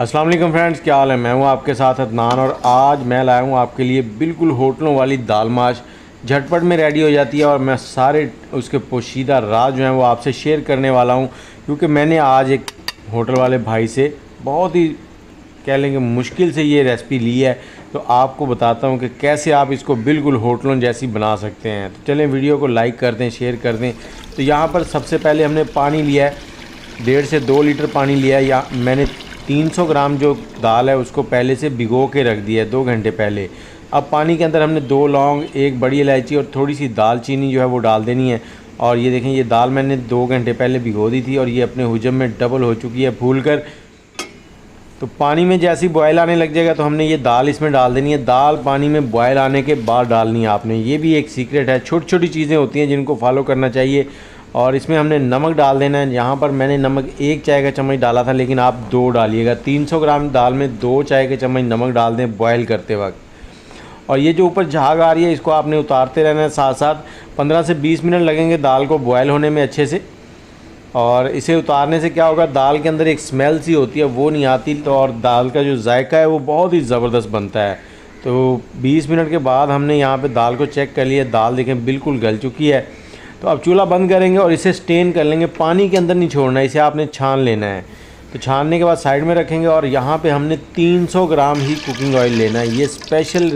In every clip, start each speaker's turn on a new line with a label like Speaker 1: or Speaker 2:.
Speaker 1: अस्सलाम वालेकुम फ्रेंड्स, क्या हाल है। मैं हूं आपके साथ अदनान और आज मैं लाया हूं आपके लिए बिल्कुल होटलों वाली दाल माश। झटपट में रेडी हो जाती है और मैं सारे उसके पोशीदा राज जो हैं वो आपसे शेयर करने वाला हूं, क्योंकि मैंने आज एक होटल वाले भाई से बहुत ही कह लेंगे मुश्किल से ये रेसिपी ली है। तो आपको बताता हूँ कि कैसे आप इसको बिल्कुल होटलों जैसी बना सकते हैं। तो चलें वीडियो को लाइक कर दें, शेयर कर दें। तो यहाँ पर सबसे पहले हमने पानी लिया है, 1.5 से 2 लीटर पानी लिया है। या मैंने 300 ग्राम जो दाल है उसको पहले से भिगो के रख दिया है 2 घंटे पहले। अब पानी के अंदर हमने 2 लौंग, 1 बड़ी इलायची और थोड़ी सी दालचीनी जो है वो डाल देनी है। और ये देखें, ये दाल मैंने 2 घंटे पहले भिगो दी थी और ये अपने हुजम में डबल हो चुकी है फूल कर। तो पानी में जैसे ही बॉयल आने लग जाएगा तो हमने ये दाल इसमें डाल देनी है। दाल पानी में बॉयल आने के बाद डालनी है आपने। ये भी एक सीक्रेट है, छोटी छोटी चीज़ें होती हैं जिनको फॉलो करना चाहिए। और इसमें हमने नमक डाल देना है। यहाँ पर मैंने नमक 1 चाय का चम्मच डाला था, लेकिन आप 2 डालिएगा। 300 ग्राम दाल में 2 चाय के चम्मच नमक डाल दें बॉयल करते वक्त। और ये जो ऊपर झाग आ रही है इसको आपने उतारते रहना है साथ साथ। 15 से 20 मिनट लगेंगे दाल को बॉयल होने में अच्छे से। और इसे उतारने से क्या होगा, दाल के अंदर एक स्मेल सी होती है वो नहीं आती। तो और दाल का जो जायका है वो बहुत ही ज़बरदस्त बनता है। तो 20 मिनट के बाद हमने यहाँ पे दाल को चेक कर लिया। दाल देखें बिल्कुल गल चुकी है। तो अब चूल्हा बंद करेंगे और इसे स्टेन कर लेंगे। पानी के अंदर नहीं छोड़ना है, इसे आपने छान लेना है। तो छानने के बाद साइड में रखेंगे और यहाँ पे हमने 300 ग्राम ही कुकिंग ऑयल लेना है। ये स्पेशल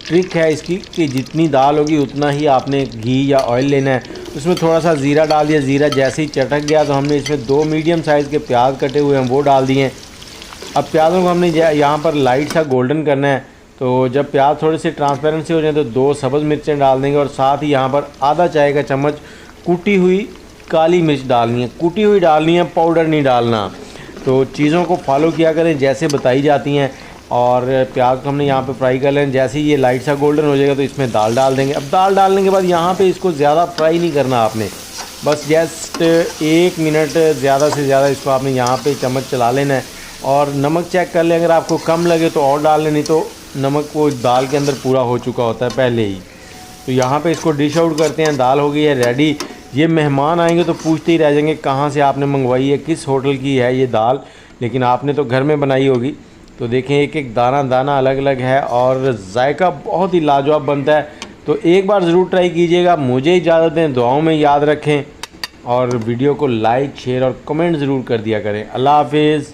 Speaker 1: ट्रिक है इसकी कि जितनी दाल होगी उतना ही आपने घी या ऑयल लेना है। उसमें थोड़ा सा ज़ीरा डाल दिया। ज़ीरा जैसे ही चटक गया तो हमने इसमें 2 मीडियम साइज़ के प्याज कटे हुए हैं वो डाल दिए हैं। अब प्याज़ों को हमने यहाँ पर लाइट सा गोल्डन करना है। तो जब प्याज थोड़े से ट्रांसपेरेंट से हो जाए तो 2 सब्ज़ मिर्चें डाल देंगे और साथ ही यहाँ पर आधा चाय का चम्मच कुटी हुई काली मिर्च डालनी है। कुटी हुई डालनी है, पाउडर नहीं डालना। तो चीज़ों को फॉलो किया करें जैसे बताई जाती हैं। और प्याज को हमने यहाँ पे फ्राई कर लें। जैसे ही ये लाइट सा गोल्डन हो जाएगा तो इसमें दाल डाल देंगे। अब दाल डालने के बाद यहाँ पे इसको ज़्यादा फ्राई नहीं करना आपने, बस जस्ट 1 मिनट ज़्यादा से ज़्यादा इसको आपने यहाँ पे चम्मच चला लेना है। और नमक चेक कर लें, अगर आपको कम लगे तो और डाल लें, नहीं तो नमक वो दाल के अंदर पूरा हो चुका होता है पहले ही। तो यहाँ पे इसको डिश आउट करते हैं। दाल हो गई है रेडी। ये मेहमान आएंगे तो पूछते ही रह जाएंगे कहाँ से आपने मंगवाई है, किस होटल की है ये दाल, लेकिन आपने तो घर में बनाई होगी। तो देखें एक एक दाना दाना अलग अलग है और जायका बहुत ही लाजवाब बनता है। तो एक बार ज़रूर ट्राई कीजिएगा। मुझे इजाज़त दें, दुआओं में याद रखें और वीडियो को लाइक, शेयर और कमेंट ज़रूर कर दिया करें। अल्लाह हाफिज़।